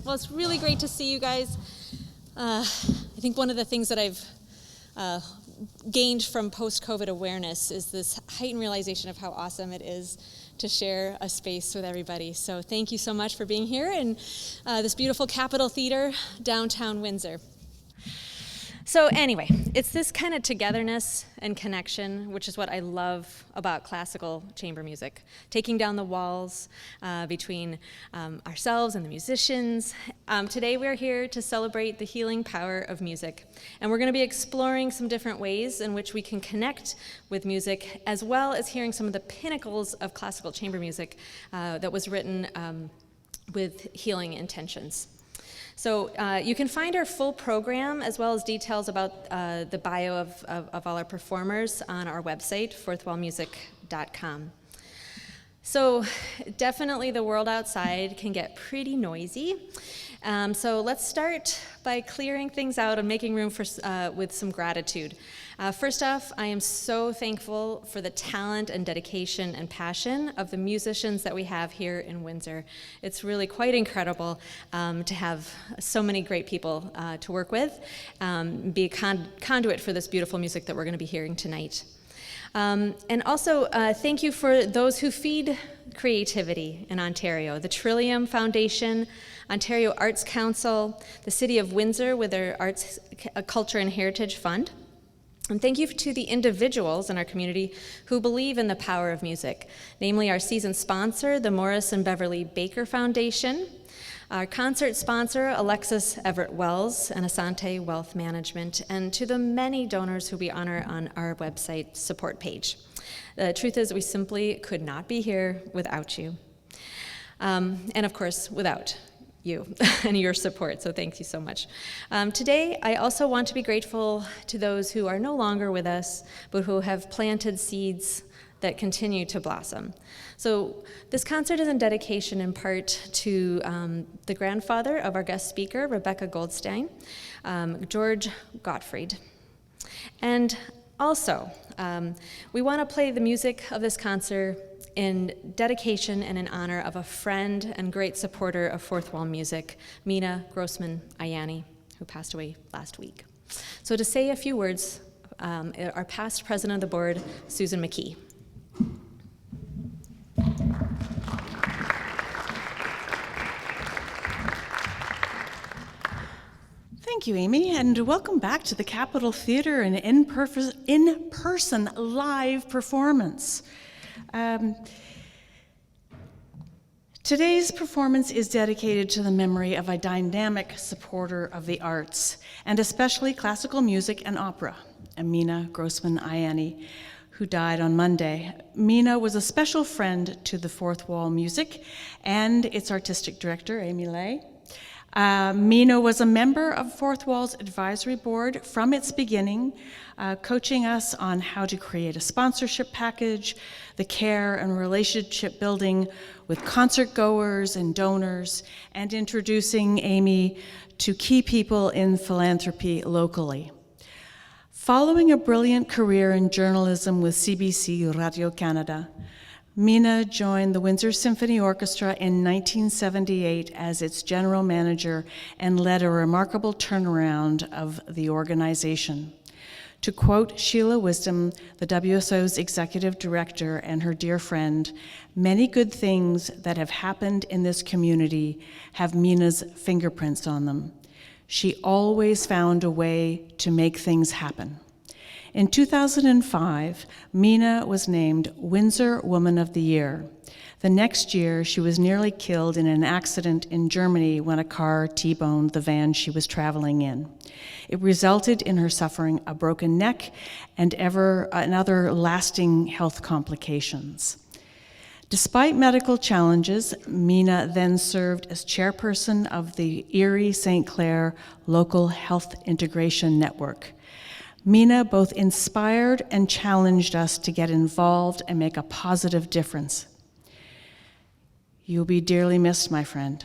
Well, it's really great to see you guys. I think one of the things that I've gained from post-COVID awareness is this heightened realization of how awesome it is to share a space with everybody. So thank you so much for being here in this beautiful Capitol Theater, downtown Windsor. So anyway, it's this kind of togetherness and connection, which is what I love about classical chamber music. Taking down the walls between ourselves and the musicians. Today we're here to celebrate the healing power of music. And we're going to be exploring some different ways in which we can connect with music, as well as hearing some of the pinnacles of classical chamber music that was written with healing intentions. So you can find our full program as well as details about the bio of all our performers on our website, fourthwallmusic.com. So definitely the world outside can get pretty noisy. So let's start by clearing things out and making room for with some gratitude. First off, I am so thankful for the talent and dedication and passion of the musicians that we have here in Windsor. It's really quite incredible to have so many great people to work with, be a conduit for this beautiful music that we're going to be hearing tonight. And also, thank you for those who feed creativity in Ontario. The Trillium Foundation, Ontario Arts Council, the City of Windsor with their Arts, Culture and Heritage Fund. And thank you to the individuals in our community who believe in the power of music, namely our season sponsor, the Morris and Beverly Baker Foundation, our concert sponsor, Alexis Everett Wells and Asante Wealth Management, and to the many donors who we honor on our website support page. The truth is, we simply could not be here without you. And of course, without you and your support, so thank you so much. Today, I also want to be grateful to those who are no longer with us, but who have planted seeds that continue to blossom. So this concert is in dedication in part to the grandfather of our guest speaker, Rebecca Goldstein, George Gottfried. And also, we want to play the music of this concert in dedication and in honor of a friend and great supporter of Fourth Wall Music, Mina Grossman-Ayani, who passed away last week. So to say a few words, our past president of the board, Susan McKee. Thank you, Amy, and welcome back to the Capitol Theater, an in-person live performance. Today's performance is dedicated to the memory of a dynamic supporter of the arts, and especially classical music and opera, Mina Grossman-Ayani, who died on Monday. Mina was a special friend to the Fourth Wall Music and its artistic director, Amy Lay. Mina was a member of Fourth Wall's advisory board from its beginning, coaching us on how to create a sponsorship package, the care and relationship building with concert goers and donors, and introducing Amy to key people in philanthropy locally. Following a brilliant career in journalism with CBC Radio Canada, Mina joined the Windsor Symphony Orchestra in 1978 as its general manager and led a remarkable turnaround of the organization. To quote Sheila Wisdom, the WSO's executive director and her dear friend, "Many good things that have happened in this community have Mina's fingerprints on them. She always found a way to make things happen." In 2005, Mina was named Windsor Woman of the Year. The next year, she was nearly killed in an accident in Germany when a car T-boned the van she was traveling in. It resulted in her suffering a broken neck and other lasting health complications. Despite medical challenges, Mina then served as chairperson of the Erie-St. Clair Local Health Integration Network. Mina both inspired and challenged us to get involved and make a positive difference. You'll be dearly missed, my friend.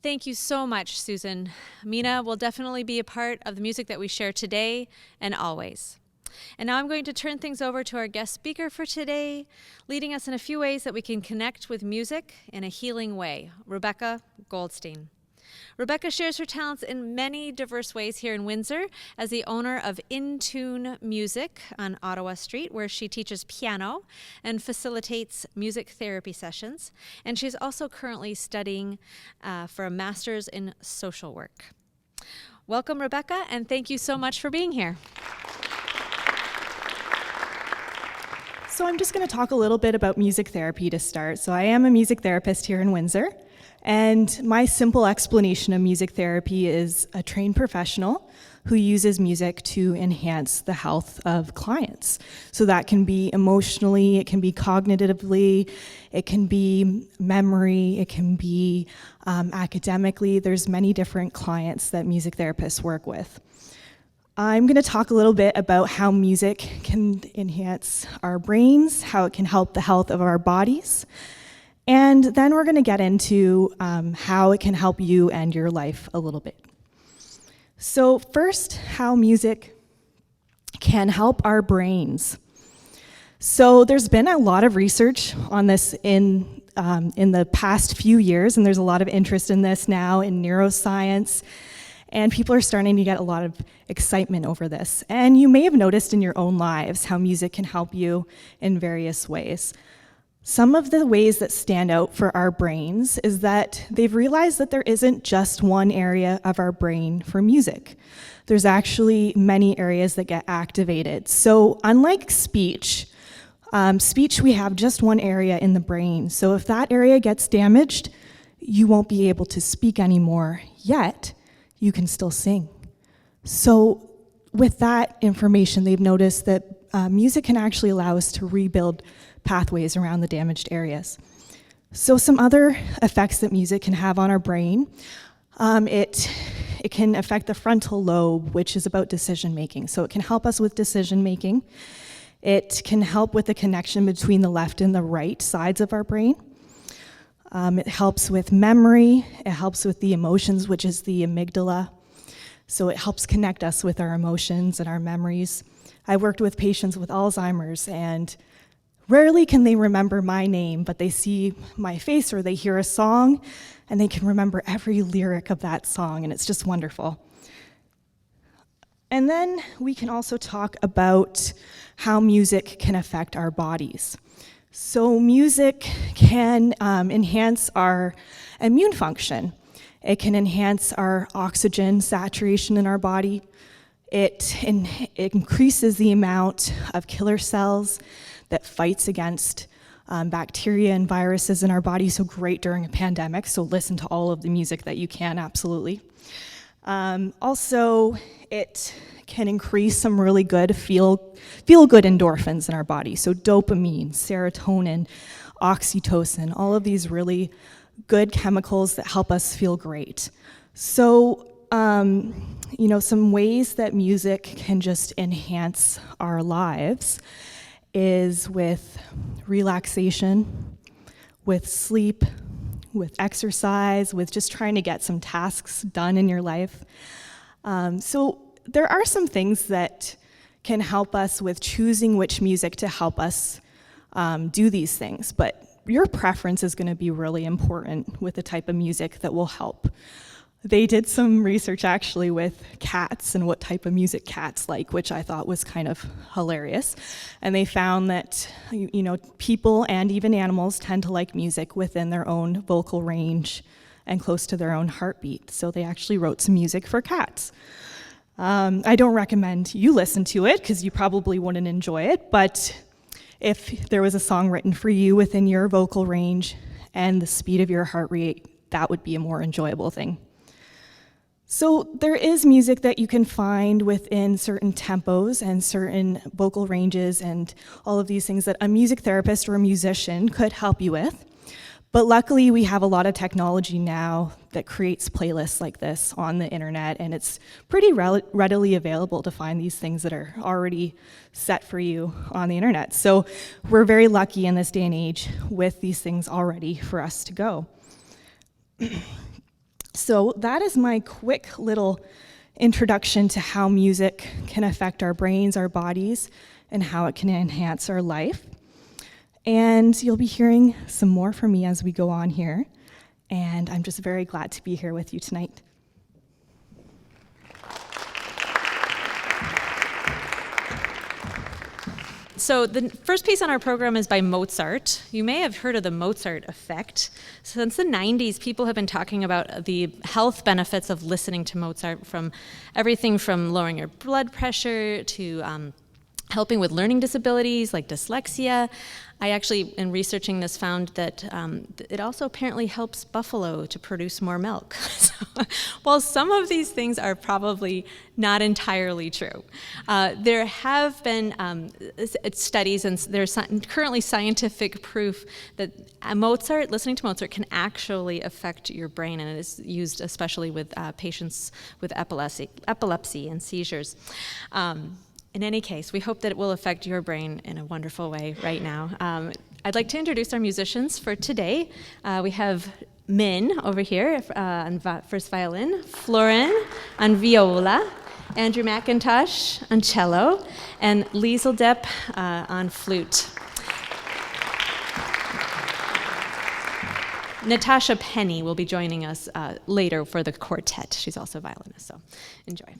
Thank you so much, Susan. Mina will definitely be a part of the music that we share today and always. And now I'm going to turn things over to our guest speaker for today, leading us in a few ways that we can connect with music in a healing way, Rebecca Goldstein. Rebecca shares her talents in many diverse ways here in Windsor as the owner of In Tune Music on Ottawa Street, where she teaches piano and facilitates music therapy sessions. And she's also currently studying for a master's in social work. Welcome, Rebecca, and thank you so much for being here. So I'm just going to talk a little bit about music therapy to start. So I am a music therapist here in Windsor. And my simple explanation of music therapy is a trained professional who uses music to enhance the health of clients. So that can be emotionally, it can be cognitively, it can be memory, it can be academically. There's many different clients that music therapists work with. I'm going to talk a little bit about how music can enhance our brains, how it can help the health of our bodies. And then we're going to get into how it can help you and your life a little bit. So first, how music can help our brains. So there's been a lot of research on this in the past few years, and there's a lot of interest in this now in neuroscience, and people are starting to get a lot of excitement over this. And you may have noticed in your own lives how music can help you in various ways. Some of the ways that stand out for our brains is that they've realized that there isn't just one area of our brain for music. There's actually many areas that get activated. So unlike speech, we have just one area in the brain. So if that area gets damaged, you won't be able to speak anymore, yet you can still sing. So with that information, they've noticed that music can actually allow us to rebuild pathways around the damaged areas. So some other effects that music can have on our brain, it can affect the frontal lobe, which is about decision making. So it can help us with decision making. It can help with the connection between the left and the right sides of our brain. It helps with memory. It helps with the emotions, which is the amygdala. So it helps connect us with our emotions and our memories. I worked with patients with Alzheimer's, and rarely can they remember my name, but they see my face or they hear a song, and they can remember every lyric of that song, and it's just wonderful. And then we can also talk about how music can affect our bodies. So music can enhance our immune function. It can enhance our oxygen saturation in our body. It increases the amount of killer cells that fights against bacteria and viruses in our body, so great during a pandemic, so listen to all of the music that you can, absolutely. Also, it can increase some really good feel-good endorphins in our body, so dopamine, serotonin, oxytocin, all of these really good chemicals that help us feel great. So, some ways that music can just enhance our lives is with relaxation, with sleep, with exercise, with just trying to get some tasks done in your life. So there are some things that can help us with choosing which music to help us do these things, but your preference is going to be really important with the type of music that will help. They did some research actually with cats and what type of music cats like, which I thought was kind of hilarious. And they found that, people and even animals tend to like music within their own vocal range and close to their own heartbeat. So they actually wrote some music for cats. I don't recommend you listen to it because you probably wouldn't enjoy it, but if there was a song written for you within your vocal range and the speed of your heart rate, that would be a more enjoyable thing. So there is music that you can find within certain tempos and certain vocal ranges and all of these things that a music therapist or a musician could help you with. But luckily, we have a lot of technology now that creates playlists like this on the internet, and it's pretty readily available to find these things that are already set for you on the internet. So we're very lucky in this day and age with these things already for us to go. So that is my quick little introduction to how music can affect our brains, our bodies, and how it can enhance our life. And you'll be hearing some more from me as we go on here. And I'm just very glad to be here with you tonight. So the first piece on our program is by Mozart. You may have heard of the Mozart effect. Since the 90s, people have been talking about the health benefits of listening to Mozart, from everything from lowering your blood pressure to helping with learning disabilities like dyslexia. I actually, in researching this, found that it also apparently helps buffalo to produce more milk. So, while some of these things are probably not entirely true, there have been studies, and there's currently scientific proof that listening to Mozart can actually affect your brain, and it is used especially with patients with epilepsy and seizures. In any case, we hope that it will affect your brain in a wonderful way right now. I'd like to introduce our musicians for today. We have Min over here on first violin, Florin on viola, Andrew McIntosh on cello, and Liesl Depp on flute. Natasha Penny will be joining us later for the quartet. She's also a violinist, so enjoy.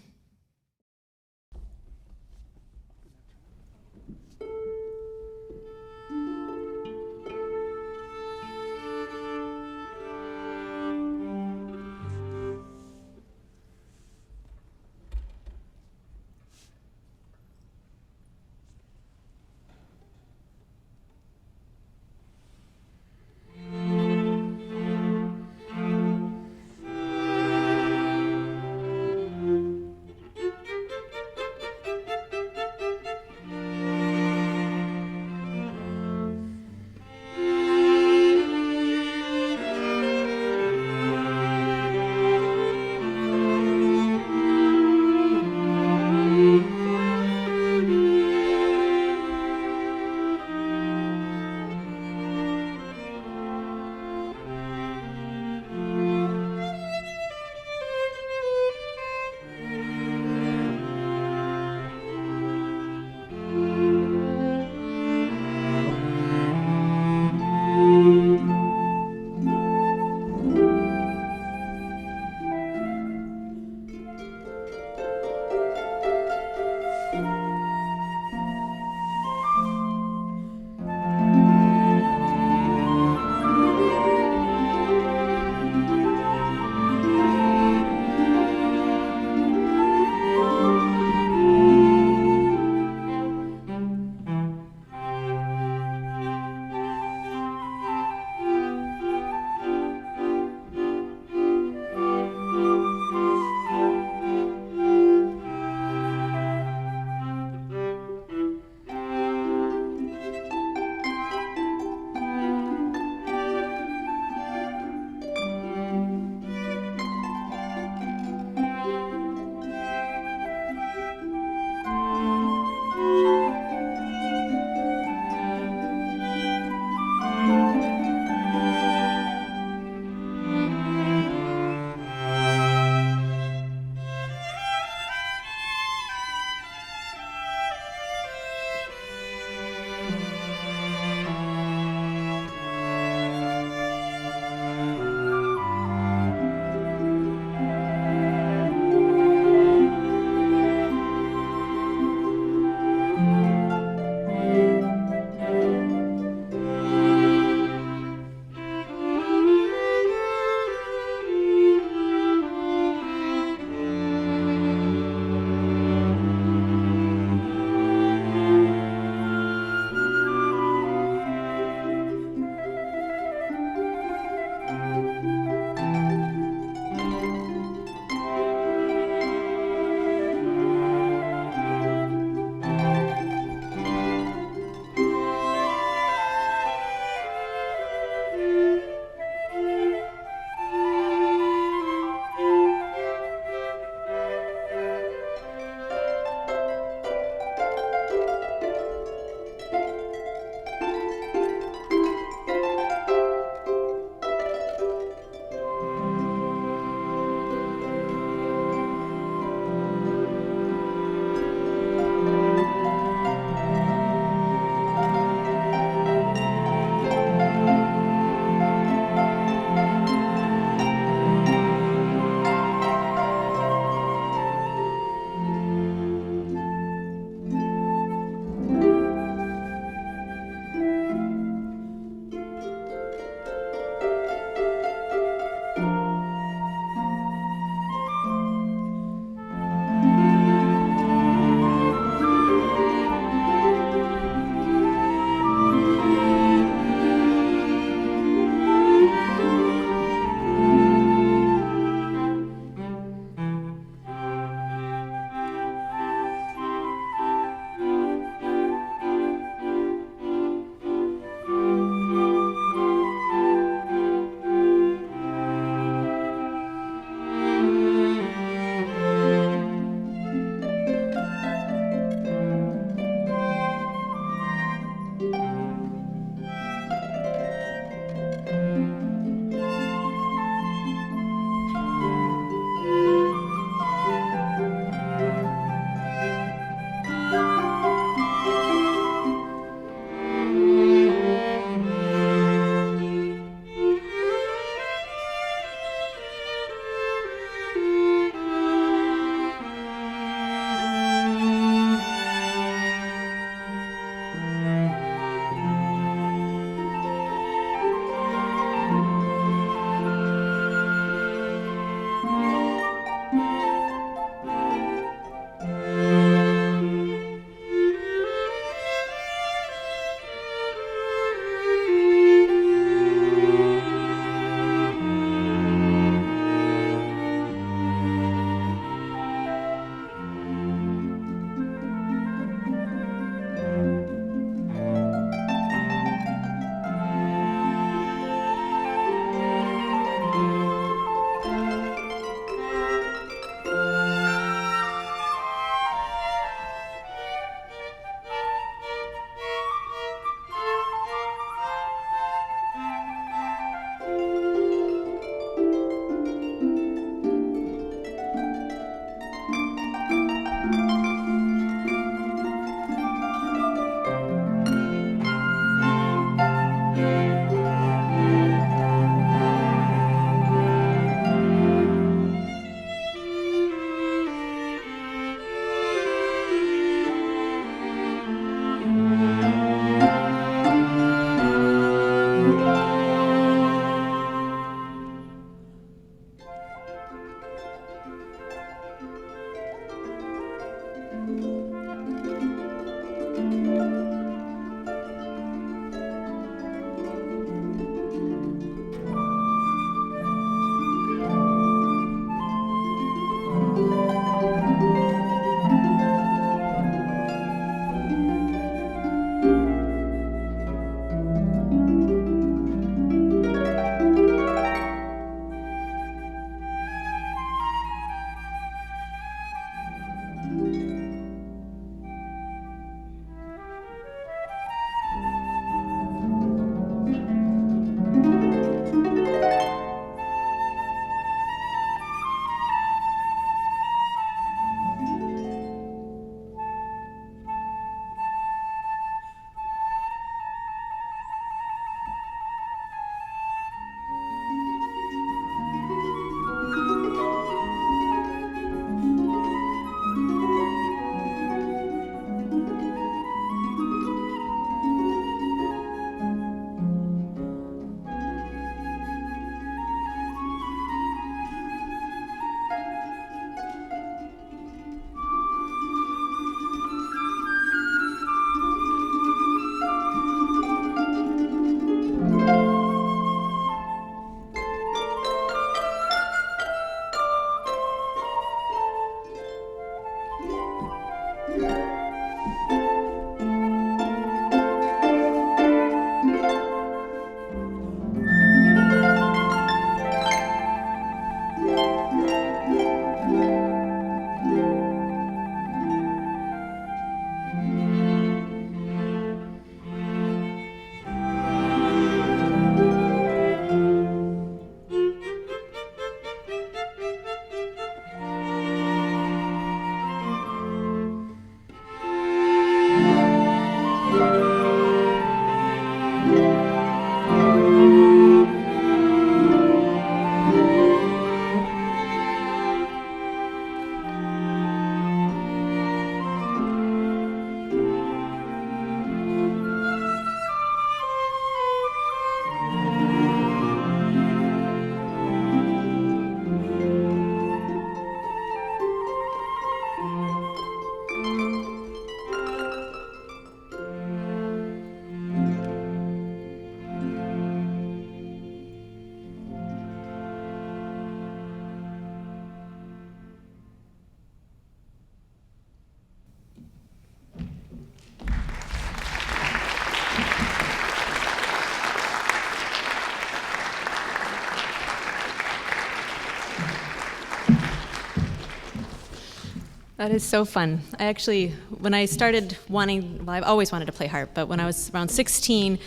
That is so fun. I actually, when I started wanting, well, I've always wanted to play harp, but when I was around 16,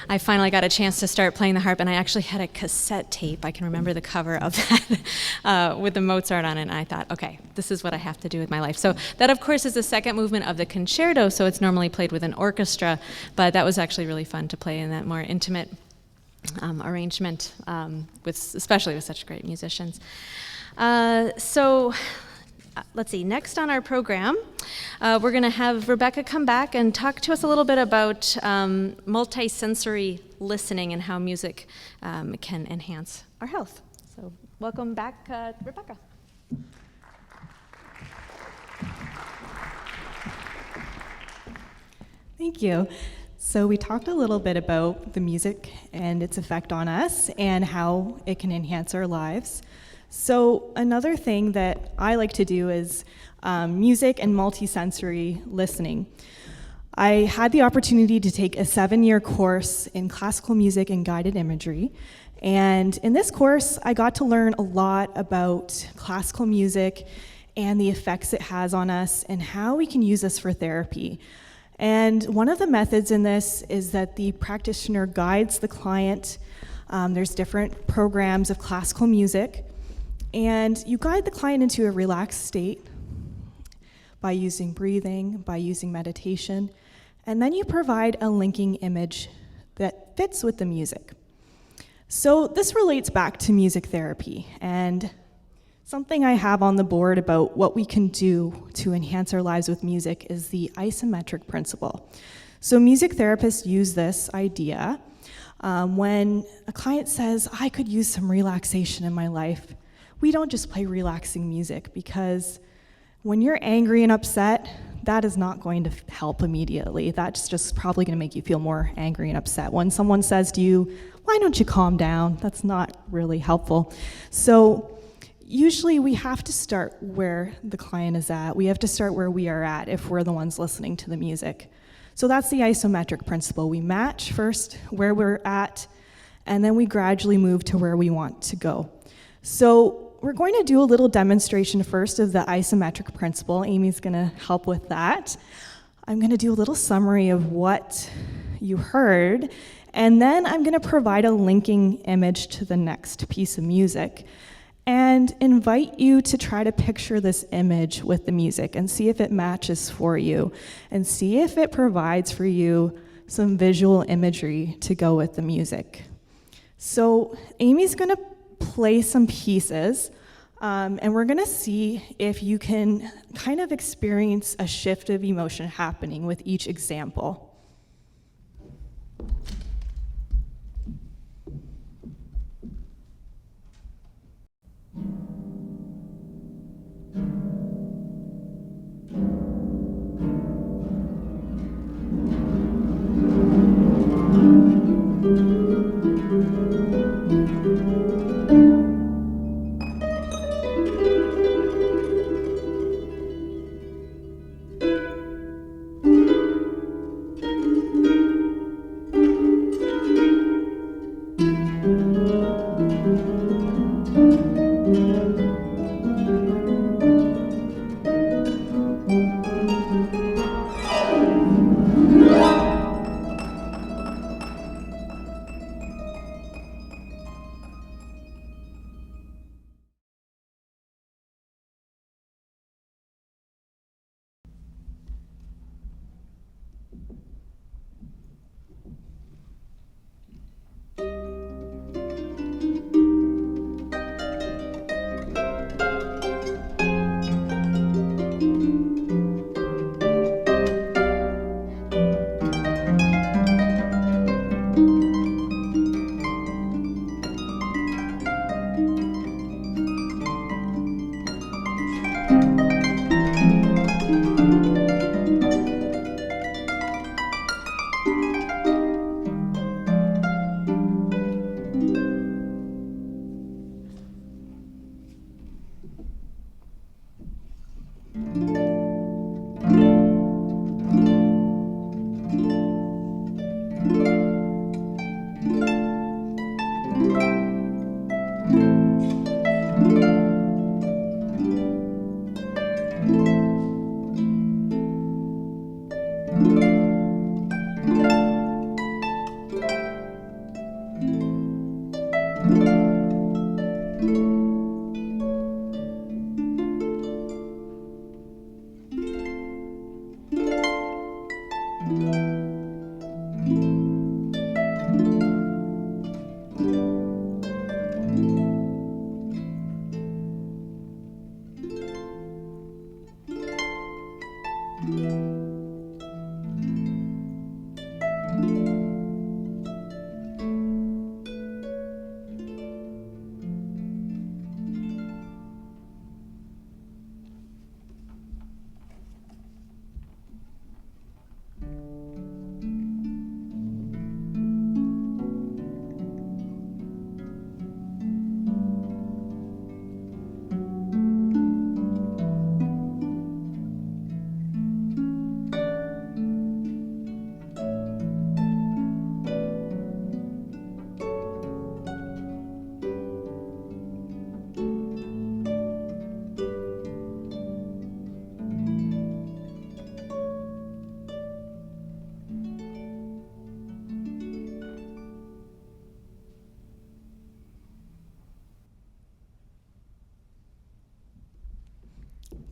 I finally got a chance to start playing the harp, and I actually had a cassette tape. I can remember the cover of that with the Mozart on it, and I thought, okay, this is what I have to do with my life. So that, of course, is the second movement of the concerto, so it's normally played with an orchestra, but that was actually really fun to play in that more intimate arrangement, especially with such great musicians. Let's see, next on our program, we're going to have Rebecca come back and talk to us a little bit about multisensory listening and how music can enhance our health. So welcome back, Rebecca. Thank you. So we talked a little bit about the music and its effect on us and how it can enhance our lives. So another thing that I like to do is music and multisensory listening. I had the opportunity to take a 7-year course in classical music and guided imagery. And in this course, I got to learn a lot about classical music and the effects it has on us and how we can use this for therapy. And one of the methods in this is that the practitioner guides the client. There's different programs of classical music. And you guide the client into a relaxed state by using breathing, by using meditation, and then you provide a linking image that fits with the music. So this relates back to music therapy, and something I have on the board about what we can do to enhance our lives with music is the isometric principle. So music therapists use this idea when a client says, I could use some relaxation in my life. We don't just play relaxing music, because when you're angry and upset, that is not going to help immediately. That's just probably going to make you feel more angry and upset. When someone says to you, why don't you calm down? That's not really helpful. So usually we have to start where the client is at. We have to start where we are at if we're the ones listening to the music. So that's the isometric principle. We match first where we're at, and then we gradually move to where we want to go. So we're going to do a little demonstration first of the isometric principle. Amy's going to help with that. I'm going to do a little summary of what you heard, and then I'm going to provide a linking image to the next piece of music and invite you to try to picture this image with the music and see if it matches for you and see if it provides for you some visual imagery to go with the music. So Amy's going to play some pieces, and we're going to see if you can kind of experience a shift of emotion happening with each example.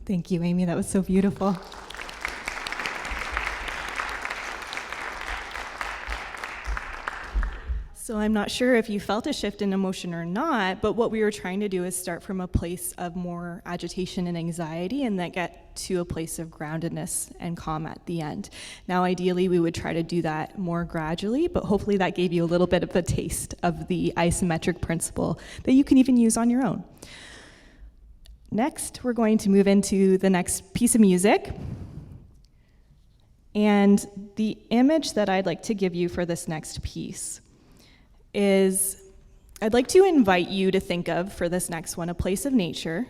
Thank you, Amy. That was so beautiful. So I'm not sure if you felt a shift in emotion or not, but what we were trying to do is start from a place of more agitation and anxiety and then get to a place of groundedness and calm at the end. Now, ideally, we would try to do that more gradually, but hopefully that gave you a little bit of a taste of the isometric principle that you can even use on your own. Next, we're going to move into the next piece of music. And the image that I'd like to give you for this next piece is I'd like to invite you to think of, for this next one, a place of nature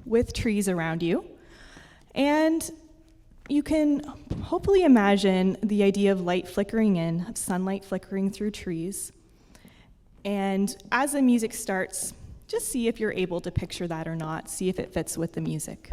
with trees around you. And you can hopefully imagine the idea of light flickering in, of sunlight flickering through trees. And as the music starts, just see if you're able to picture that or not, see if it fits with the music.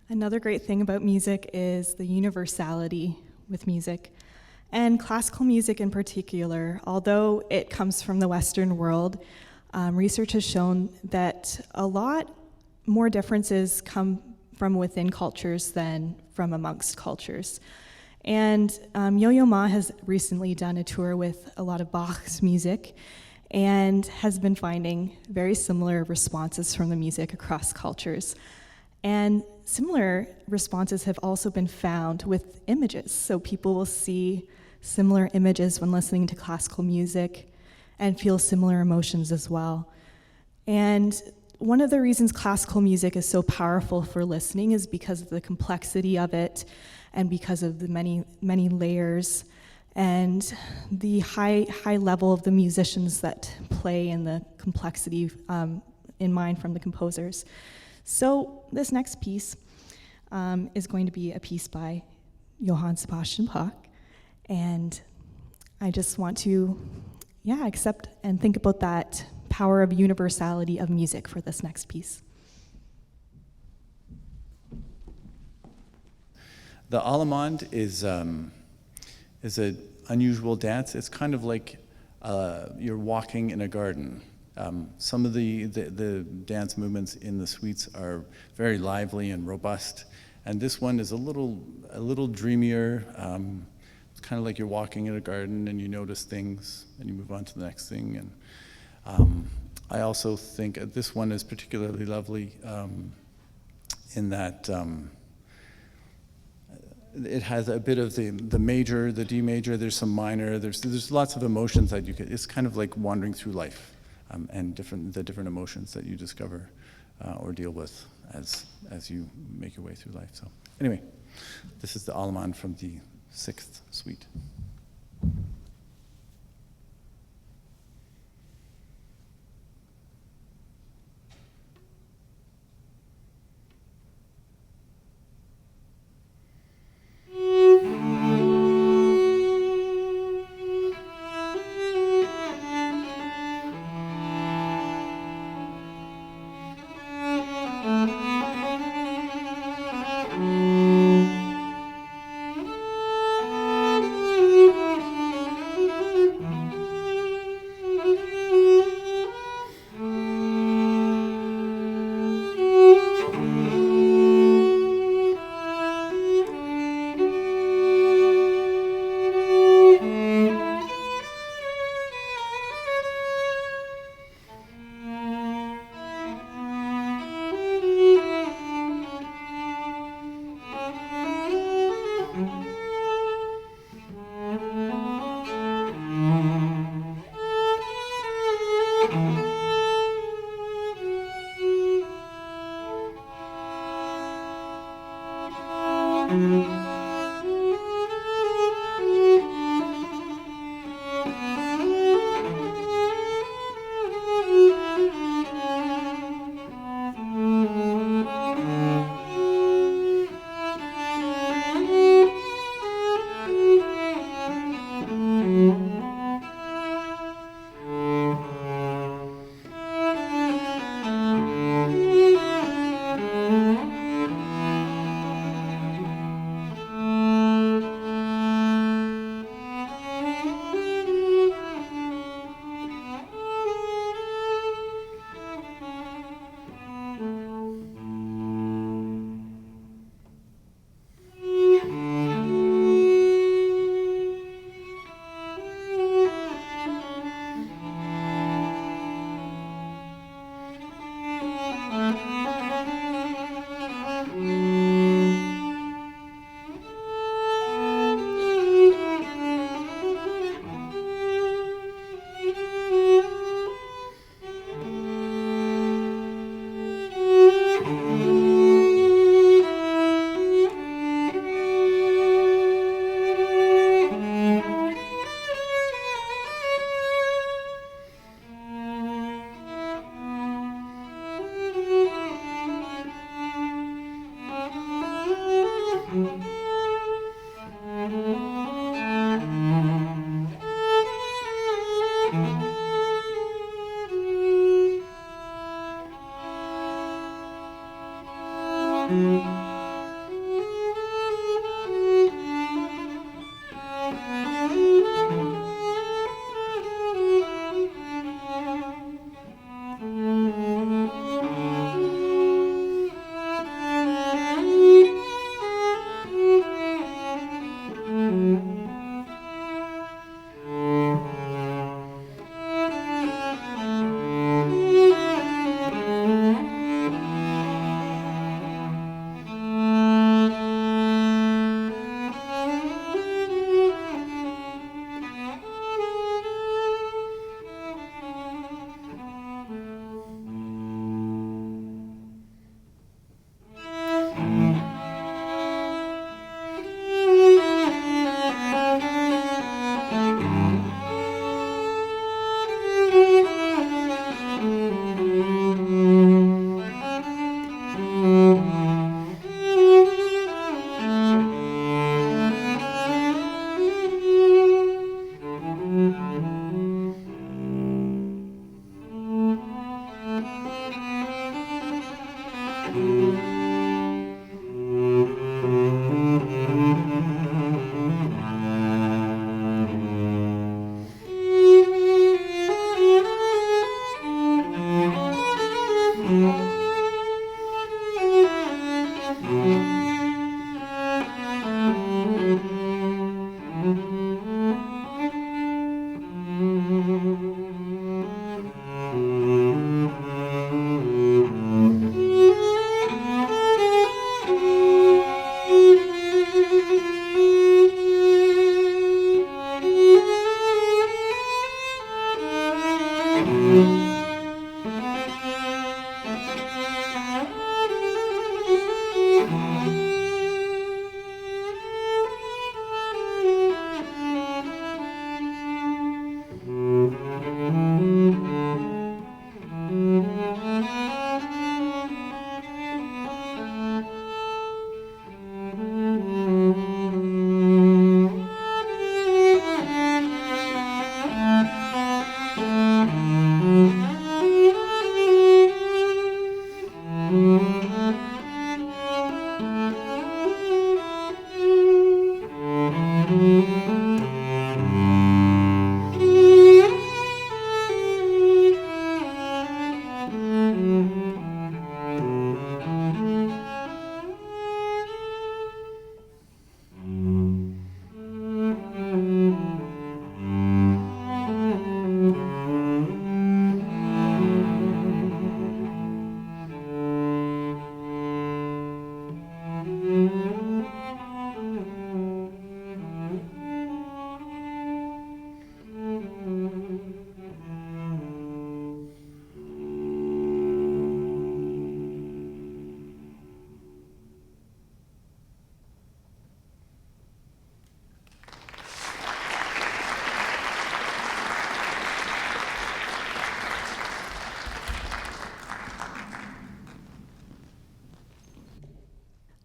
Another great thing about music is the universality with music. And classical music in particular, although it comes from the Western world, research has shown that a lot more differences come from within cultures than from amongst cultures. And Yo-Yo Ma has recently done a tour with a lot of Bach's music and has been finding very similar responses from the music across cultures. And similar responses have also been found with images. So people will see similar images when listening to classical music and feel similar emotions as well. And one of the reasons classical music is so powerful for listening is because of the complexity of it and because of the many, many layers and the high level of the musicians that play and the complexity in mind from the composers. So this next piece is going to be a piece by Johann Sebastian Bach, and I just want to, accept and think about that power of universality of music for this next piece. The Allemande is an unusual dance. It's kind of like you're walking in a garden. Some of the dance movements in the suites are very lively and robust, and this one is a little dreamier. It's kind of like you're walking in a garden and you notice things and you move on to the next thing. And I also think this one is particularly lovely in that it has a bit of the major, the D major. There's some minor. There's lots of emotions that you could. It's kind of like wandering through life. And the different emotions that you discover or deal with as you make your way through life. So anyway, this is the Allemande from the 6th suite.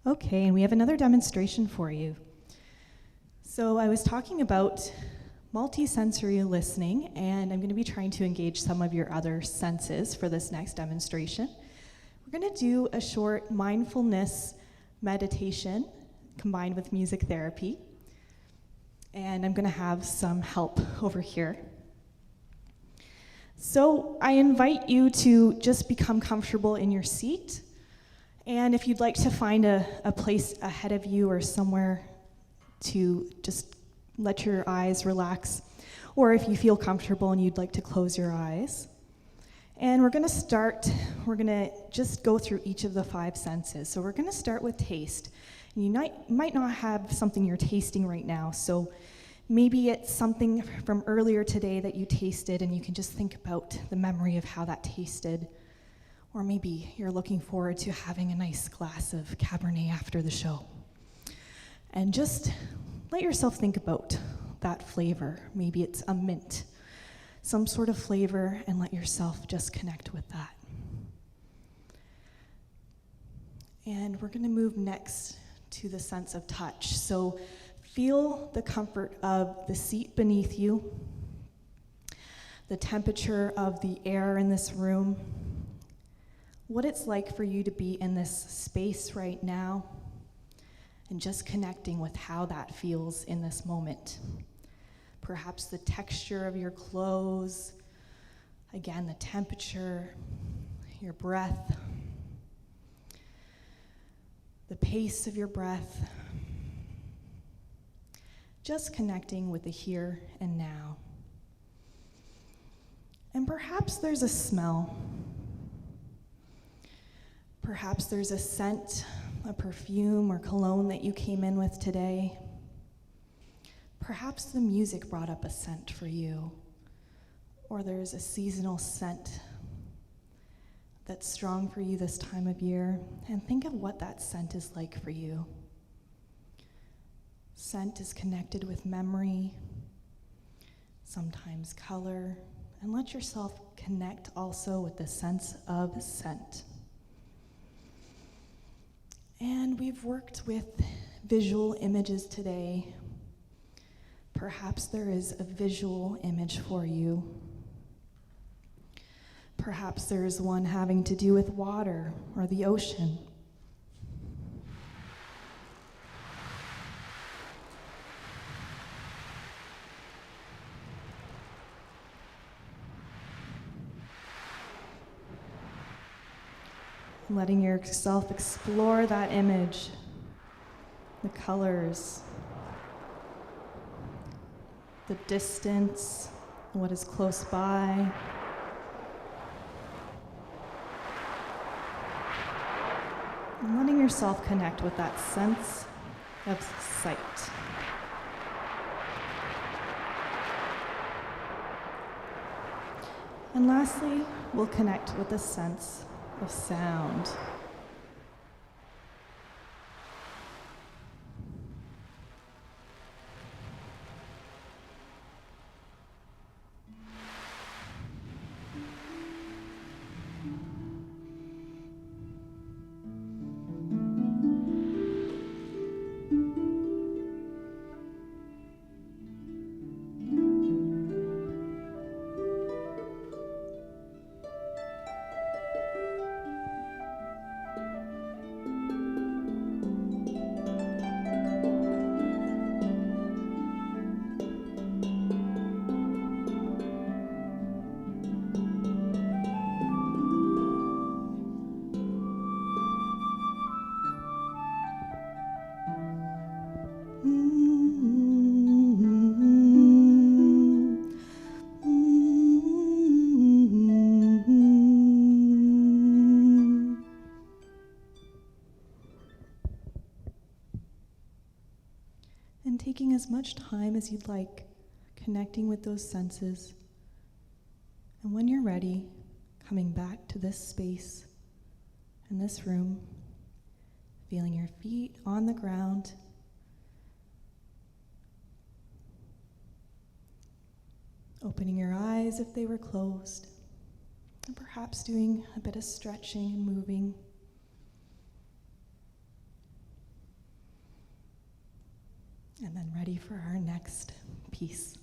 Okay, and we have another demonstration for you. So I was talking about multisensory listening, and I'm going to be trying to engage some of your other senses for this next demonstration. We're going to do a short mindfulness meditation combined with music therapy, and I'm going to have some help over here. So I invite you to just become comfortable in your seat. And if you'd like to find a place ahead of you or somewhere to just let your eyes relax, or if you feel comfortable and you'd like to close your eyes. And we're going to just go through each of the 5 senses. So we're going to start with taste. And you might not have something you're tasting right now, so maybe it's something from earlier today that you tasted and you can just think about the memory of how that tasted. Or maybe you're looking forward to having a nice glass of Cabernet after the show. And just let yourself think about that flavor. Maybe it's a mint, some sort of flavor, and let yourself just connect with that. And we're going to move next to the sense of touch. So feel the comfort of the seat beneath you, the temperature of the air in this room, what it's like for you to be in this space right now, and just connecting with how that feels in this moment. Perhaps the texture of your clothes, again, the temperature, your breath, the pace of your breath, just connecting with the here and now. And perhaps there's a smell. Perhaps there's a scent, a perfume or cologne that you came in with today. Perhaps the music brought up a scent for you, or there's a seasonal scent that's strong for you this time of year, and think of what that scent is like for you. Scent is connected with memory, sometimes color, and let yourself connect also with the sense of scent. And we've worked with visual images today. Perhaps there is a visual image for you. Perhaps there is one having to do with water or the ocean. Letting yourself explore that image, the colors, the distance, what is close by. And letting yourself connect with that sense of sight. And lastly, we'll connect with a sense of sound. And taking as much time as you'd like, connecting with those senses. And when you're ready, coming back to this space and this room, feeling your feet on the ground, opening your eyes if they were closed, and perhaps doing a bit of stretching and moving. And then ready for our next piece.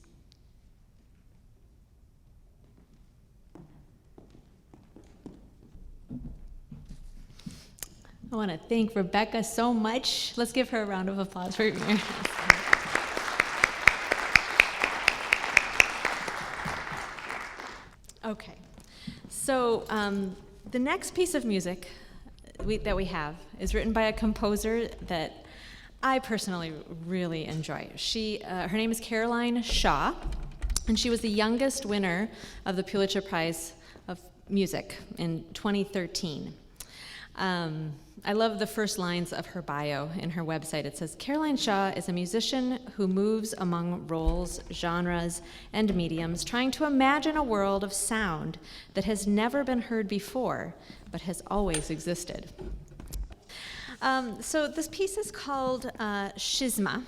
I want to thank Rebecca so much. Let's give her a round of applause for being here. Okay, so the next piece of music that we have is written by a composer that I personally really enjoy. Her name is Caroline Shaw, and she was the youngest winner of the Pulitzer Prize of Music in 2013. I love the first lines of her bio in her website. It says, Caroline Shaw is a musician who moves among roles, genres, and mediums, trying to imagine a world of sound that has never been heard before, but has always existed. So this piece is called Schisma,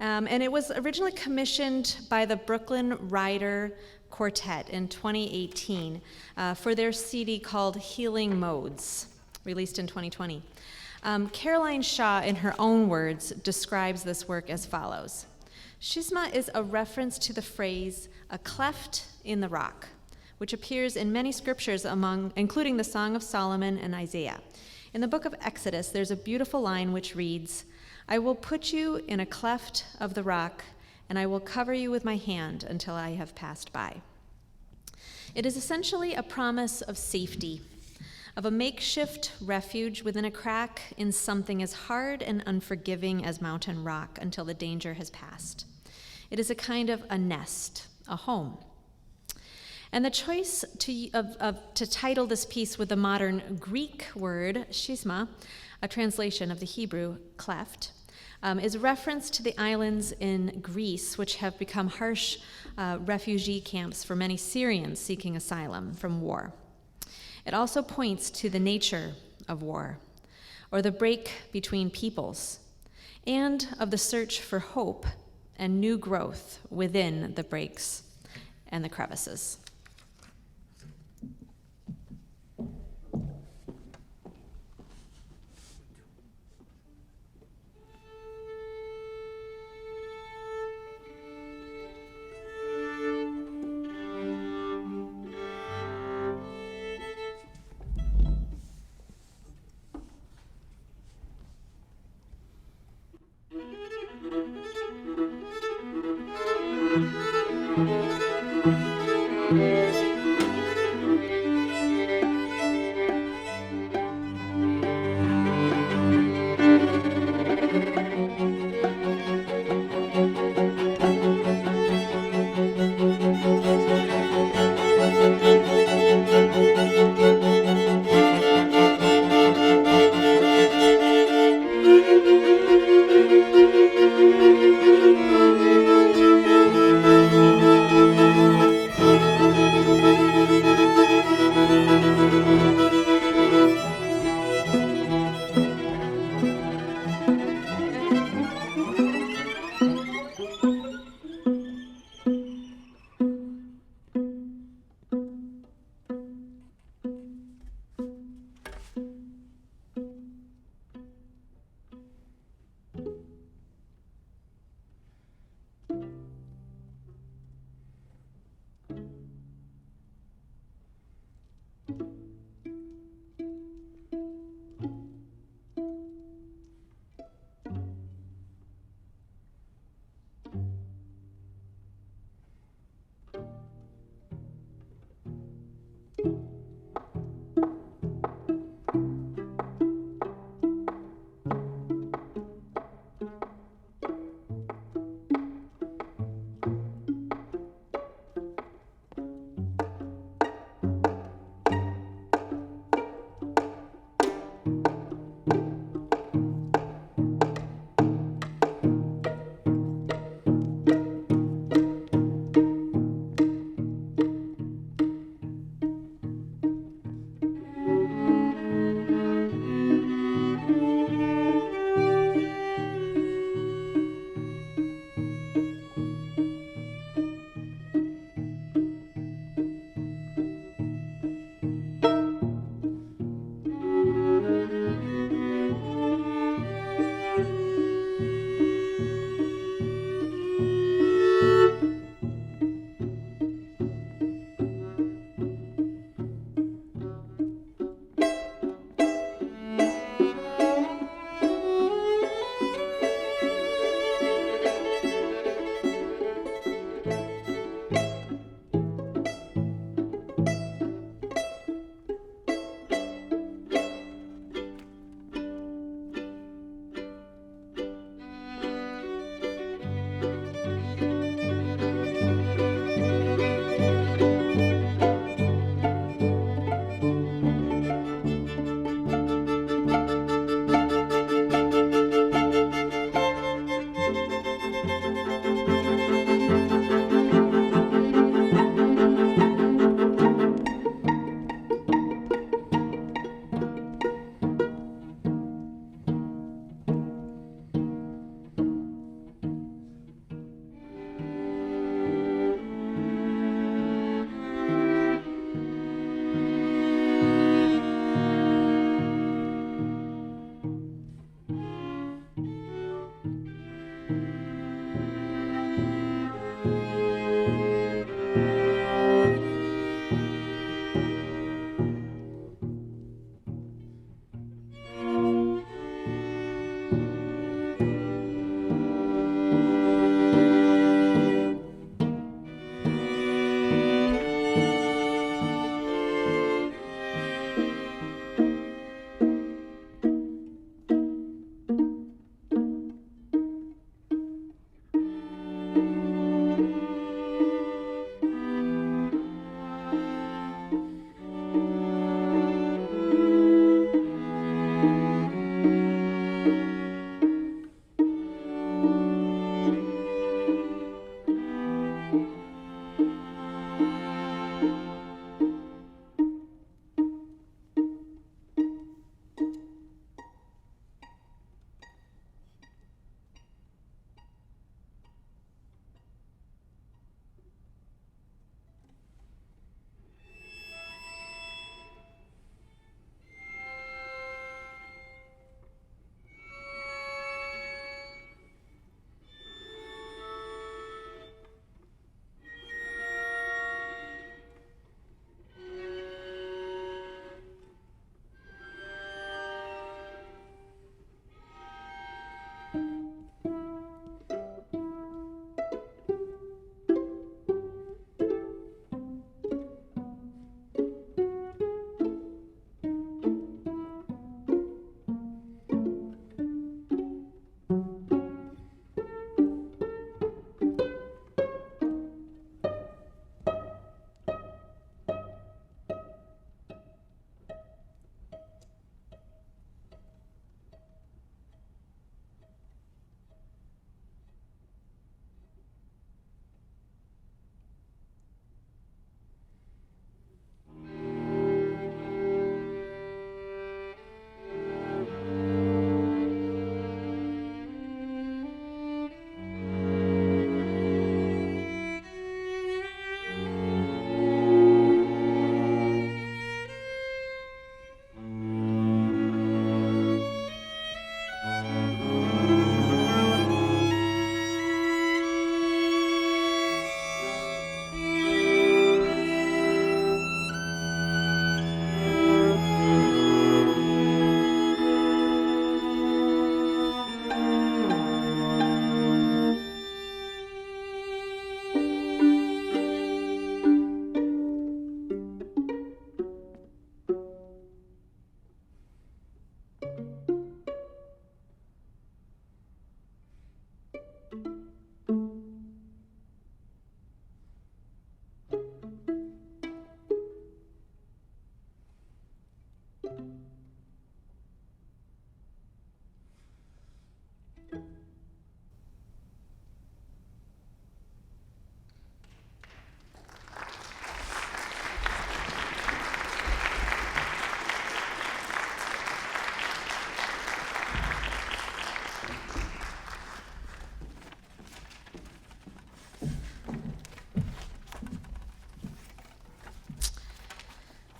and it was originally commissioned by the Brooklyn Rider Quartet in 2018 for their CD called Healing Modes, released in 2020. Caroline Shaw, in her own words, describes this work as follows. Schisma is a reference to the phrase, a cleft in the rock, which appears in many scriptures including the Song of Solomon and Isaiah. In the book of Exodus, there's a beautiful line which reads, I will put you in a cleft of the rock, and I will cover you with my hand until I have passed by. It is essentially a promise of safety, of a makeshift refuge within a crack in something as hard and unforgiving as mountain rock until the danger has passed. It is a kind of a nest, a home. And the choice to title this piece with the modern Greek word, schisma, a translation of the Hebrew cleft, is reference to the islands in Greece, which have become harsh refugee camps for many Syrians seeking asylum from war. It also points to the nature of war, or the break between peoples, and of the search for hope and new growth within the breaks and the crevices.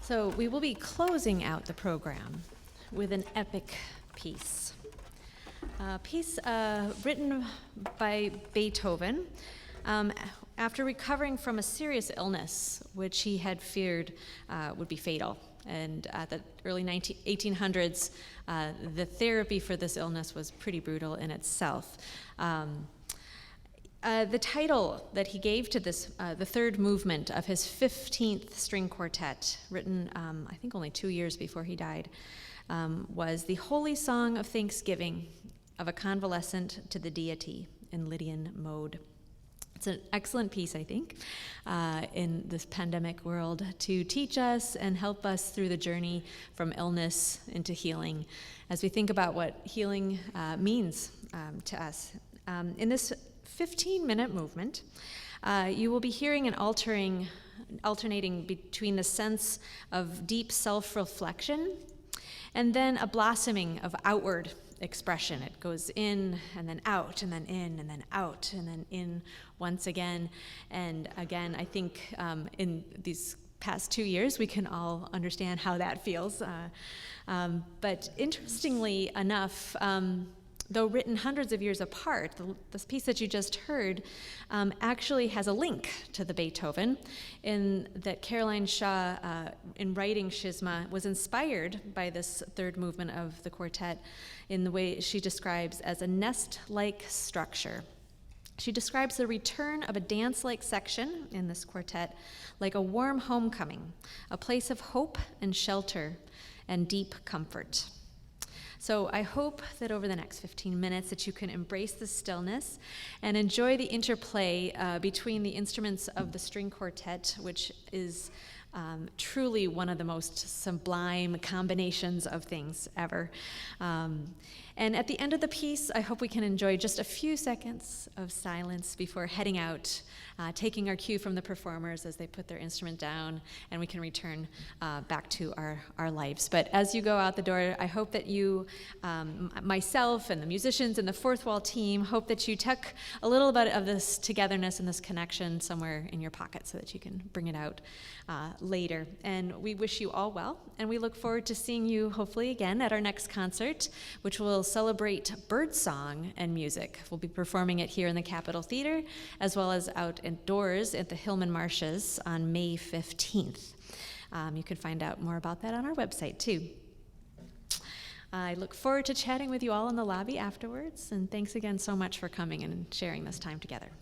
So we will be closing out the program with an epic piece. A piece written by Beethoven after recovering from a serious illness, which he had feared would be fatal. And at the early 1800s, the therapy for this illness was pretty brutal in itself. The title that he gave to this, the third movement of his 15th string quartet, written I think only 2 years before he died, was The Holy Song of Thanksgiving of a Convalescent to the Deity in Lydian Mode. It's an excellent piece, I think, in this pandemic world to teach us and help us through the journey from illness into healing as we think about what healing means to us. In this 15-minute movement, you will be hearing and alternating between the sense of deep self-reflection and then a blossoming of outward expression. It goes in and then out and then in and then out and then in once again and again. I think in these past 2 years we can all understand how that feels. But interestingly enough, though written hundreds of years apart, this piece that you just heard actually has a link to the Beethoven in that Caroline Shaw, in writing Schisma, was inspired by this third movement of the quartet in the way she describes as a nest-like structure. She describes the return of a dance-like section in this quartet like a warm homecoming, a place of hope and shelter and deep comfort. So I hope that over the next 15 minutes that you can embrace the stillness and enjoy the interplay between the instruments of the string quartet, which is truly one of the most sublime combinations of things ever. And at the end of the piece, I hope we can enjoy just a few seconds of silence before heading out, taking our cue from the performers as they put their instrument down, and we can return back to our lives. But as you go out the door, I hope that you, myself and the musicians and the Fourth Wall team, hope that you tuck a little bit of this togetherness and this connection somewhere in your pocket so that you can bring it out later. And we wish you all well, and we look forward to seeing you hopefully again at our next concert, which will celebrate birdsong and music. We'll be performing it here in the Capitol Theater, as well as out indoors at the Hillman Marshes on May 15th. You can find out more about that on our website, too. I look forward to chatting with you all in the lobby afterwards, and thanks again so much for coming and sharing this time together.